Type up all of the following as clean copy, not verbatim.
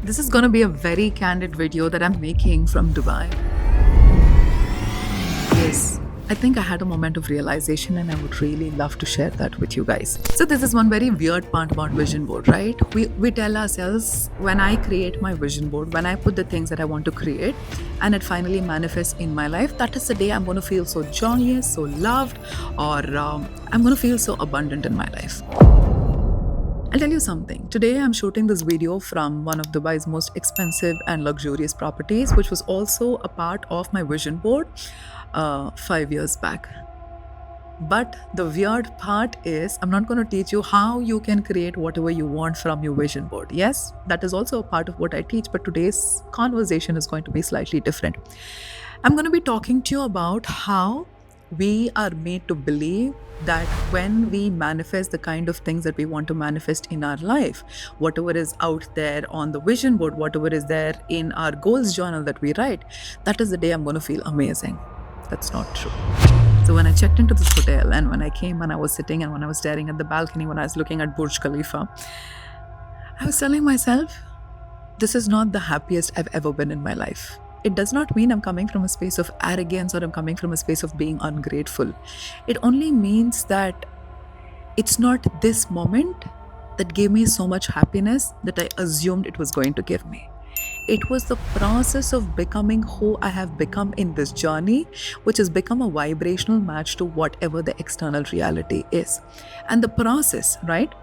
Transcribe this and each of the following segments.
This is going to be a very candid video that I'm making from Dubai. Yes, I think I had a moment of realization and I would really love to share that with you guys. So this is one very weird part about vision board, right? We tell ourselves, when I create my vision board, when I put the things that I want to create and it finally manifests in my life, that is the day I'm going to feel so joyous, so loved, or I'm going to feel so abundant in my life. I'll tell you something. Today I'm shooting this video from one of Dubai's most expensive and luxurious properties, which was also a part of my vision board 5 years back. But the weird part is, I'm not going to teach you how you can create whatever you want from your vision board. Yes, that is also a part of what I teach, but today's conversation is going to be slightly different. I'm going to be talking to you about how we are made to believe that when we manifest the kind of things that we want to manifest in our life, whatever is out there on the vision board, whatever is there in our goals journal that we write, that is the day I'm going to feel amazing. That's not true. So when I checked into this hotel and when I came and I was sitting and when I was staring at the balcony, when I was looking at Burj Khalifa, I was telling myself, this is not the happiest I've ever been in my life. It does not mean I'm coming from a space of arrogance or I'm coming from a space of being ungrateful. It only means that it's not this moment that gave me so much happiness that I assumed it was going to give me. It was the process of becoming who I have become in this journey, which has become a vibrational match to whatever the external reality is. And the process, right?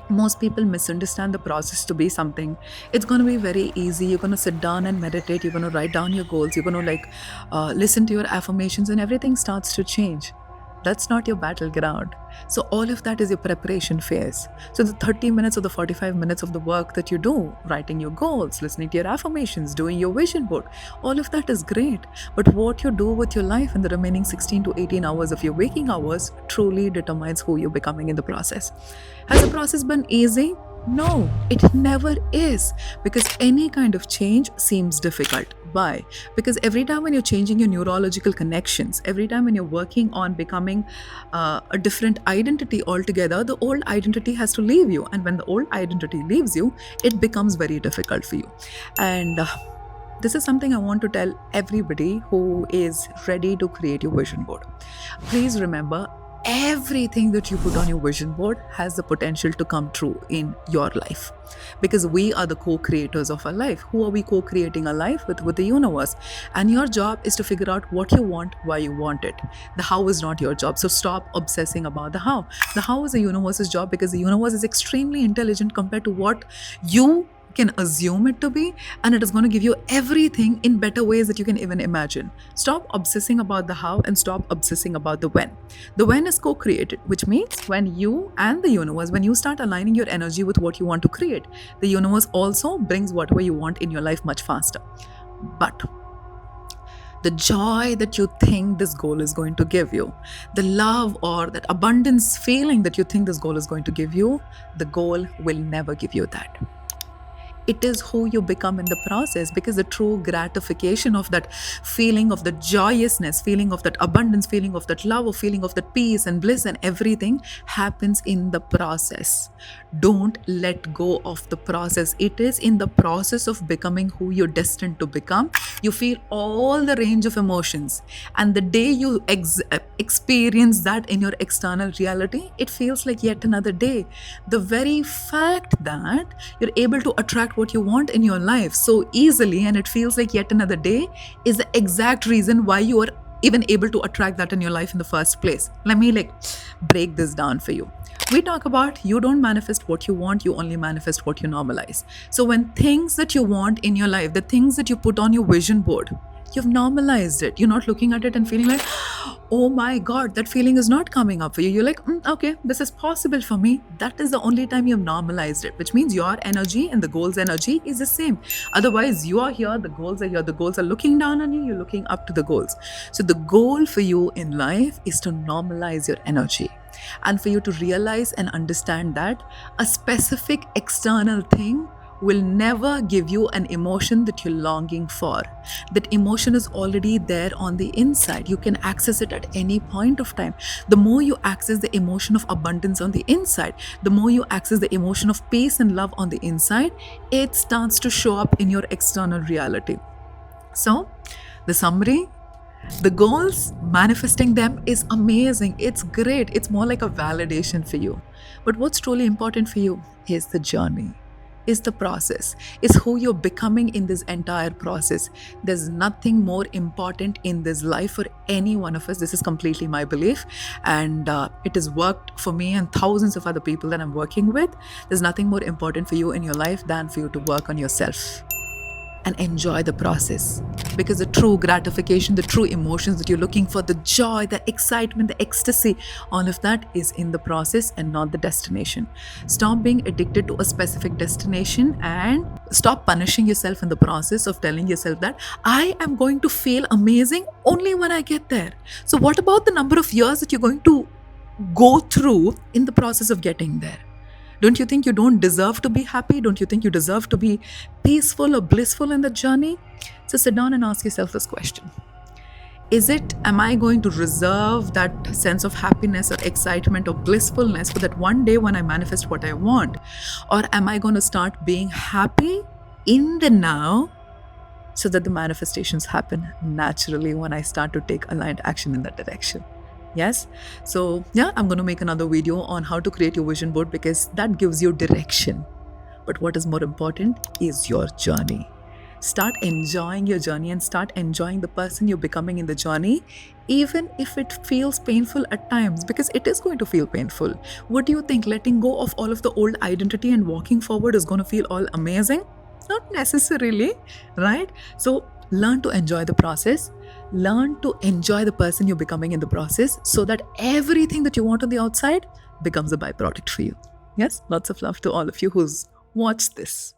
Most people misunderstand the process to be something. It's going to be very easy. You're going to sit down and meditate. You're going to write down your goals. You're going to listen to your affirmations and everything starts to change. That's not your battleground. So all of that is your preparation phase. So the 30 minutes or the 45 minutes of the work that you do, writing your goals, listening to your affirmations, doing your vision board, all of that is great. But what you do with your life in the remaining 16 to 18 hours of your waking hours truly determines who you're becoming in the process. Has the process been easy? No, it never is, because any kind of change seems difficult. Why? Because every time when you're changing your neurological connections, every time when you're working on becoming a different identity altogether, the old identity has to leave you. And when the old identity leaves you, it becomes very difficult for you. And this is something I want to tell everybody who is ready to create your vision board. Please remember, everything that you put on your vision board has the potential to come true in your life, because we are the co-creators of our life. Who are we co-creating our life with? With the universe. And your job is to figure out what you want, why you want it. The how is not your job. So stop obsessing about the how. The how is the universe's job, because the universe is extremely intelligent compared to what you can assume it to be, and it is going to give you everything in better ways that you can even imagine. Stop obsessing about the how and stop obsessing about the when. The when is co-created, which means when you and the universe, when you start aligning your energy with what you want to create, the universe also brings whatever you want in your life much faster. But the joy that you think this goal is going to give you, the love or that abundance feeling that you think this goal is going to give you, the goal will never give you that. It is who you become in the process, because the true gratification of that feeling of the joyousness, feeling of that abundance, feeling of that love, or feeling of that peace and bliss and everything happens in the process. Don't let go of the process. It is in the process of becoming who you're destined to become. You feel all the range of emotions, and the day you experience that in your external reality, it feels like yet another day. The very fact that you're able to attract what you want in your life so easily and it feels like yet another day is the exact reason why you are even able to attract that in your life in the first place. Let me break this down for you. We talk about you don't manifest what you want, you only manifest what you normalize. So when things that you want in your life, the things that you put on your vision board, you've normalized it. You're not looking at it and feeling like, oh my God, that feeling is not coming up for you. You're like, okay, this is possible for me. That is the only time you've normalized it, which means your energy and the goal's energy is the same. Otherwise, you are here, the goals are here, the goals are looking down on you, you're looking up to the goals. So the goal for you in life is to normalize your energy. And for you to realize and understand that a specific external thing will never give you an emotion that you're longing for. That emotion is already there on the inside. You can access it at any point of time. The more you access the emotion of abundance on the inside, the more you access the emotion of peace and love on the inside, it starts to show up in your external reality. So, the summary, the goals, manifesting them is amazing. It's great. It's more like a validation for you. But what's truly important for you is the journey, is the process, is who you're becoming in this entire process. There's nothing more important in this life for any one of us. This is completely my belief. And it has worked for me and thousands of other people that I'm working with. There's nothing more important for you in your life than for you to work on yourself and enjoy the process, because the true gratification, the true emotions that you're looking for, the joy, the excitement, the ecstasy, all of that is in the process and not the destination. Stop being addicted to a specific destination and stop punishing yourself in the process of telling yourself that I am going to feel amazing only when I get there. So what about the number of years that you're going to go through in the process of getting there? Don't you think you don't deserve to be happy? Don't you think you deserve to be peaceful or blissful in the journey? So sit down and ask yourself this question. Am I going to reserve that sense of happiness or excitement or blissfulness for that one day when I manifest what I want? Or am I going to start being happy in the now so that the manifestations happen naturally when I start to take aligned action in that direction? Yes. So yeah, I'm going to make another video on how to create your vision board, because that gives you direction. But what is more important is your journey. Start enjoying your journey and start enjoying the person you're becoming in the journey, even if it feels painful at times, because it is going to feel painful. What do you think? Letting go of all of the old identity and walking forward is going to feel all amazing? Not necessarily, right? So learn to enjoy the process. Learn to enjoy the person you're becoming in the process, so that everything that you want on the outside becomes a byproduct for you. Yes, lots of love to all of you who's watched this.